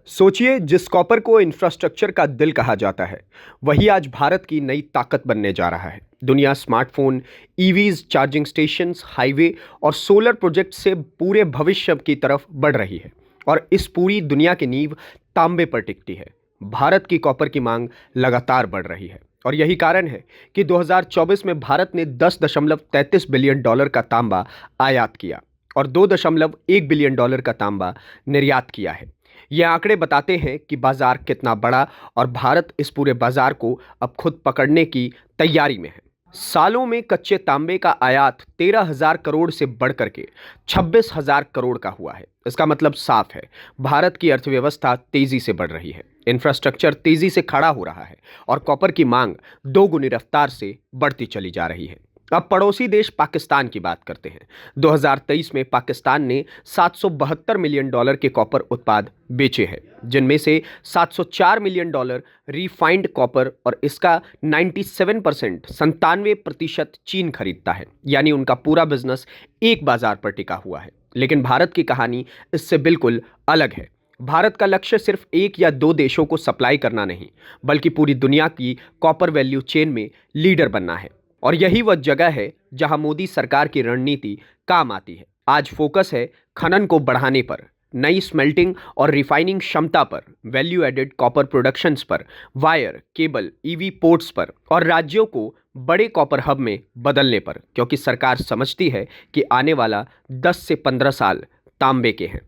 सोचिए, जिस कॉपर को इंफ्रास्ट्रक्चर का दिल कहा जाता है, वही आज भारत की नई ताकत बनने जा रहा है। दुनिया smartphone, EVs, charging stations, highway और सोलर प्रोजेक्ट से पूरे भविष्य की तरफ बढ़ रही है। और इस पूरी दुनिया की नींव तांबे पर टिकती है। भारत की कॉपर की मांग लगातार बढ़ रही है और यही कारण है कि 2024 में भारत ने 10.33 बिलियन डॉलर का तांबा आयात किया और 2.1 बिलियन डॉलर का तांबा निर्यात किया है। ये आंकड़े बताते हैं कि बाजार कितना बड़ा और भारत इस पूरे बाजार को अब खुद पकड़ने की तैयारी में है। सालों में कच्चे तांबे का आयात 13,000 करोड़ से बढ़कर के 26,000 करोड़ का हुआ है। इसका मतलब साफ है, भारत की अर्थव्यवस्था तेजी से बढ़ रही है, इंफ्रास्ट्रक्चर तेजी से खड़ा हो रहा है और कॉपर की मांग दोगुनी रफ्तार से बढ़ती चली जा रही है। अब पड़ोसी देश पाकिस्तान की बात करते हैं। 2023 में पाकिस्तान ने 772 मिलियन डॉलर के कॉपर उत्पाद बेचे हैं, जिनमें से 704 मिलियन डॉलर रिफाइंड कॉपर और इसका 97% 97% चीन खरीदता है। यानी उनका पूरा बिजनेस एक बाजार पर टिका हुआ है। लेकिन भारत की कहानी इससे बिल्कुल अलग है। भारत का लक्ष्य सिर्फ एक या दो देशों को सप्लाई करना नहीं, बल्कि पूरी दुनिया की कॉपर वैल्यू चेन में लीडर बनना है। और यही वह जगह है जहां मोदी सरकार की रणनीति काम आती है। आज फोकस है खनन को बढ़ाने पर, नई स्मेल्टिंग और रिफाइनिंग क्षमता पर, वैल्यू एडेड कॉपर प्रोडक्शंस पर, वायर, केबल, ईवी पोर्ट्स पर और राज्यों को बड़े कॉपर हब में बदलने पर, क्योंकि सरकार समझती है कि आने वाला 10 से 15 साल तांबे के हैं।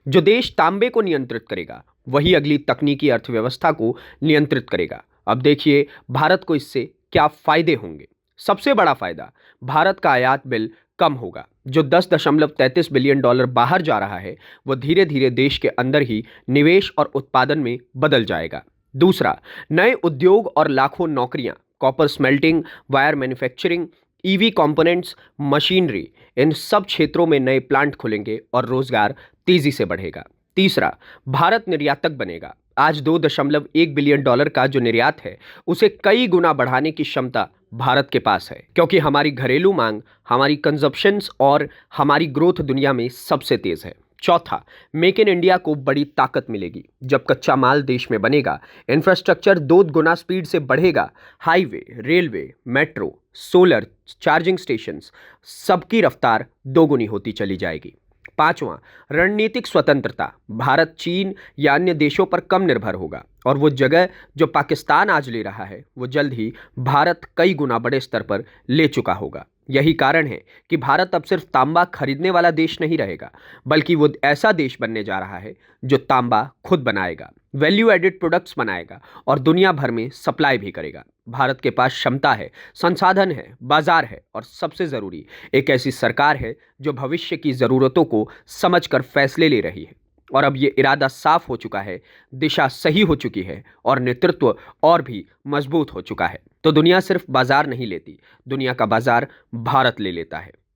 जो देश तांबे को नियंत्रित करेगा, वही अगली तकनीकी अर्थव्यवस्था को नियंत्रित करेगा। अब देखिए भारत को इससे क्या फायदे होंगे। सबसे बड़ा फायदा, भारत का आयात बिल कम होगा। जो 10.33 बिलियन डॉलर बाहर जा रहा है, वह धीरे धीरे देश के अंदर ही निवेश और उत्पादन में बदल जाएगा। दूसरा, नए उद्योग और लाखों नौकरियां, copper smelting, wire manufacturing, EV components, machinery, इन सब क्षेत्रों में नए प्लांट खुलेंगे और रोजगार तेजी से बढ़ेगा। तीसरा, भारत निर्यातक बनेगा। आज 2.1 बिलियन डॉलर का जो निर्यात है, उसे कई गुना बढ़ाने की क्षमता भारत के पास है, क्योंकि हमारी घरेलू मांग, हमारी कंजप्शंस और हमारी ग्रोथ दुनिया में सबसे तेज है। चौथा, मेक इन इंडिया को बड़ी ताकत मिलेगी। जब कच्चा माल देश में बनेगा, इंफ्रास्ट्रक्चर 2 गुना स्पीड से बढ़ेगा। Highway, railway, metro, solar, charging stations, सबकी रफ्तार दोगुनी होती चली जाएगी। पांचवां, रणनीतिक स्वतंत्रता। भारत चीन या अन्य देशों पर कम निर्भर होगा और वो जगह जो पाकिस्तान आज ले रहा है, वो जल्द ही भारत कई गुना बड़े स्तर पर ले चुका होगा। यही कारण है कि भारत अब सिर्फ तांबा खरीदने वाला देश नहीं रहेगा, बल्कि वो ऐसा देश बनने जा रहा है जो तांबा खुद बनाएगा, वैल्यू एडेड प्रोडक्ट्स बनाएगा और दुनिया भर में सप्लाई भी करेगा। भारत के पास क्षमता है, संसाधन है, बाजार है और सबसे ज़रूरी, एक ऐसी सरकार है जो भविष्य की ज़रूरतों को समझकर फैसले ले रही है। और अब ये इरादा साफ हो चुका है, दिशा सही हो चुकी है और नेतृत्व और भी मजबूत हो चुका है। तो दुनिया सिर्फ बाजार नहीं लेती, दुनिया का बाजार भारत ले लेता है।